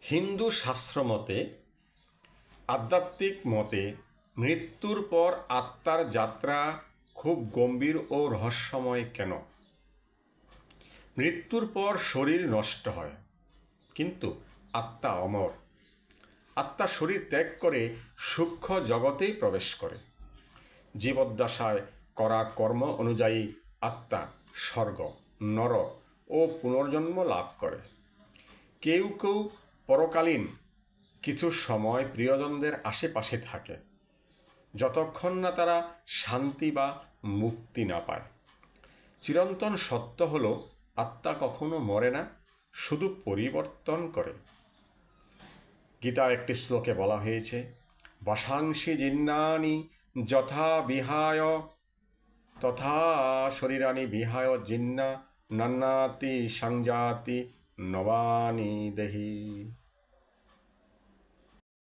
হিন্দু শাস্ত্র মতে, আধ্যাত্মিক মতে মৃত্যুর পর আত্মার যাত্রা খুব গম্ভীর ও রহস্যময় কেন? মৃত্যুর পর শরীর নষ্ট হয়, কিন্তু আত্মা অমর। আত্মা শরীর ত্যাগ করে সূক্ষ্ম জগতেই প্রবেশ করে। জীবদ্দশায় করা কর্ম অনুযায়ী আত্মা স্বর্গ, নরক ও পুনর্জন্ম লাভ করে। কেউ কেউ পরকালীন কিছু সময় প্রিয়জনদের আশেপাশে থাকে, যতক্ষণ না তারা শান্তি বা মুক্তি না পায়। চিরন্তন সত্য হল, আত্মা কখনো মরে না, শুধু পরিবর্তন করে। গীতার একটি শ্লোকে বলা হয়েছে, বাসাংসি জিন্নানি যথা বিহায় তথা শরীরানি বিহায় জিন্না নান্নাতি সংজাতি নবানি দেহি।